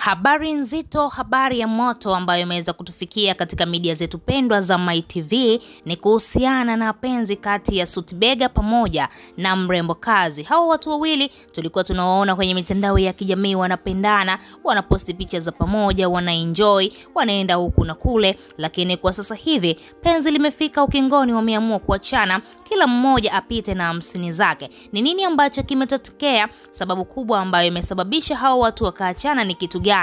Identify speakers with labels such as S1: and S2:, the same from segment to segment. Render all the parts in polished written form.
S1: Habari nzito, habari ya moto ambayo imeweza kutufikia katika media zetu pendwa za MyTV ni kuhusiana na penzi kati ya Sutibega pamoja na mrembo kazi. Hao watu wawili tulikuwa tunawaona kwenye mitandao ya kijamii wanapendana, wanaposti picha za pamoja, wanaenjoy, wanaenda huku na kule, lakini kwa sasa hivi penzi limefika ukingoni, wameamua kuachana, kila mmoja apite na hamsini zake. Ni nini ambacho kimetokea? Sababu kubwa ambayo imesababisha hao watu wakaachana ni kitu gani?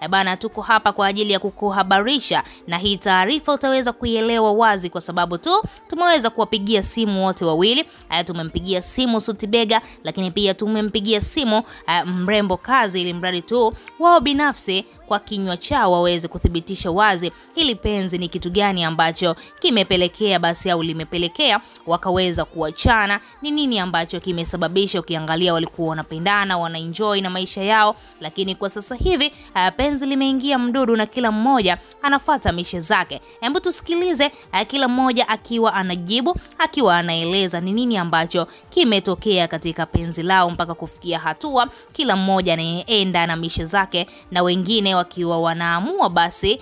S1: Bana, tuko hapa kwa ajili ya kukuhabarisha, na hii taarifa utaweza kuielewa wazi kwa sababu tu tumeweza kuwapigia simu wote wawili. Tumempigia simu Sutibega, lakini pia tumempigia simu mrembo kazi, ili mradi tu wao binafsi kwa kinywa chao waweze kuthibitisha wazi ili penzi ni kitu gani ambacho kimepelekea basi au limepelekea wakaweza kuachana. Ni nini ambacho kimesababisha? Ukiangalia walikuwa wanapendana, wanaenjoy na maisha yao, lakini kwa sasa hivi penzi limeingia mdudu na kila mmoja anafuata mishe zake. Hebu tusikilize kila mmoja akiwa anajibu, akiwa anaeleza ni nini ambacho kimetokea katika penzi lao mpaka kufikia hatua kila mmoja anaenda na mishe zake, na wengine wakiwa wanaamua basi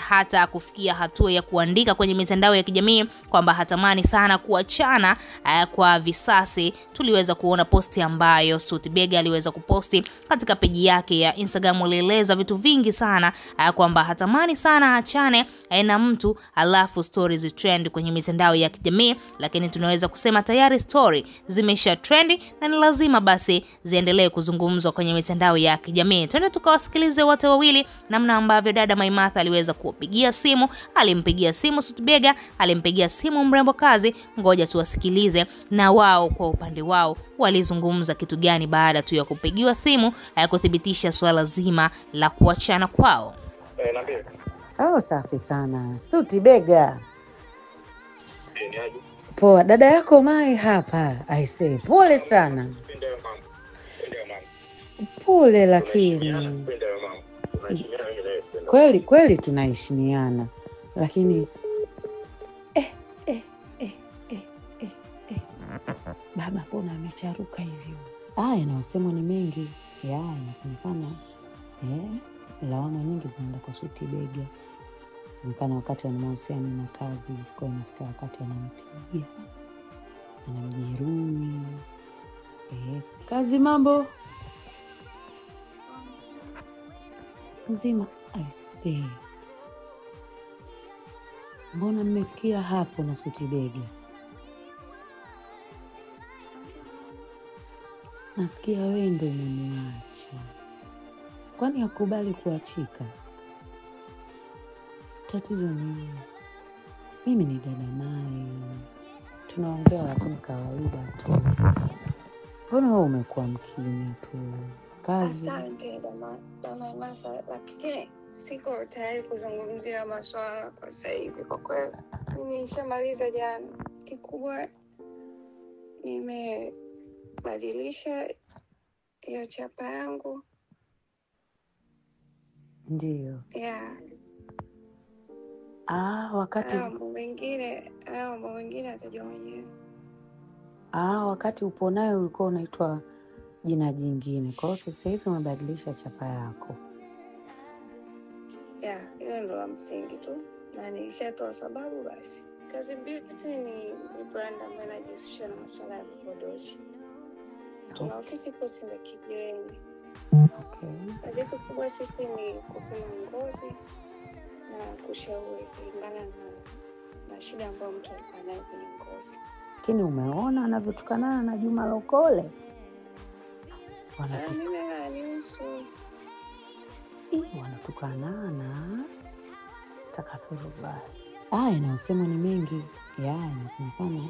S1: hata kufikia hatua ya kuandika kwenye mitandao ya kijamii kwamba hatamani sana kuachana kwa visasi. Tuliweza kuona posti ambayo Sutibega aliweza kuposti katika peji yake ya Instagram, alieleza vitu vingi sana kwamba hatamani sana achane na mtu, alafu stories trend kwenye mitandao ya kijamii, lakini tunaweza kusema tayari story zimesha trend na ni lazima basi ziendelee kuzungumzwa kwenye mitandao ya kijamii. Twende tukawasikilize wote wawili namna ambavyo dada Maimartha aliweza kupigia simu. Alimpigia simu Sutibega, alimpigia simu mrembo kazi. Ngoja tuwasikilize na wao kwa upande wao walizungumza kitu gani baada tu ya kupigiwa simu kuthibitisha swala zima la kuachana kwao.
S2: Safi sana Sutibega. Poa, dada yako Mai hapa. I say pole sana. Pole, lakini kweli tunaheshimiana, lakini baba mbona amecharuka hivyo? Inasemwa ni mengi. Inasemekana lawama nyingi zinaenda kwa Sutibega. Inasemekana wakati ana mahusiano na kazi, kwa inafika wakati anampiga, anamjeruhi. Kazi mambo mzima. I say, mbona mmefikia hapo na Sutibega? Nasikia wewe ndio umemwacha. Kwani hakubali kuachika? Tatizo ni mimi ni dada Mai, tunaongea lakini kawaida tu. Mbona wewe umekuwa mkimya tu? Kazi.
S3: Asante dada Maimartha, lakini siko tayari kuzungumzia masuala kwa sasa hivi. Kwa kweli nishamaliza jana. Kikubwa nimebadilisha hiyo chapa yangu.
S2: Ndio. Wakati
S3: mambo mengine atajua mwenyewe.
S2: Wakati upo nayo ulikuwa unaitwa jina jingine. Kwa hiyo sasa hivi umebadilisha chapa yako.
S3: Hiyo ndio msingi tu. Na nilishatoa sababu basi. Kazi Beauty ni brand ambayo inajihusisha na masuala ya vipodozi. Tuna ofisi posti za kijiweni. Kazi yetu kubwa sisi ni kupima ngozi na kushauri kulingana na shida ambayo mtu anayo kwenye ngozi.
S2: Lakini umeona anavyotukana na Juma Lokole?
S3: Mimi hanihusu.
S2: Wanatukanana. Stakafirullah. Inasemwa ni mengi. Inasemekana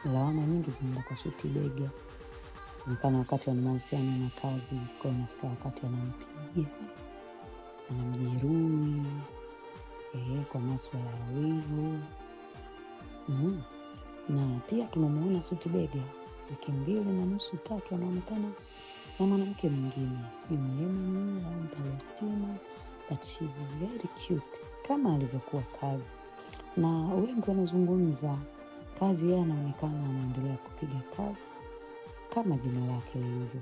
S2: lawama nyingi zinaenda kwa Sutibega. Inasemekana wakati ana mahusiano na kazi, kwa inafika wakati anampiga, anamjeruhi kwa masuala ya wivu. Na pia tumemuona Sutibega wiki 2.5 3 anaonekana na mwanamke mwingine, sio ni Yemen au Palestina, but she's very cute kama alivyokuwa kazi. Na wengi wanazungumza kazi, yeye anaonekana anaendelea kupiga kazi kama jina lake lilivyo.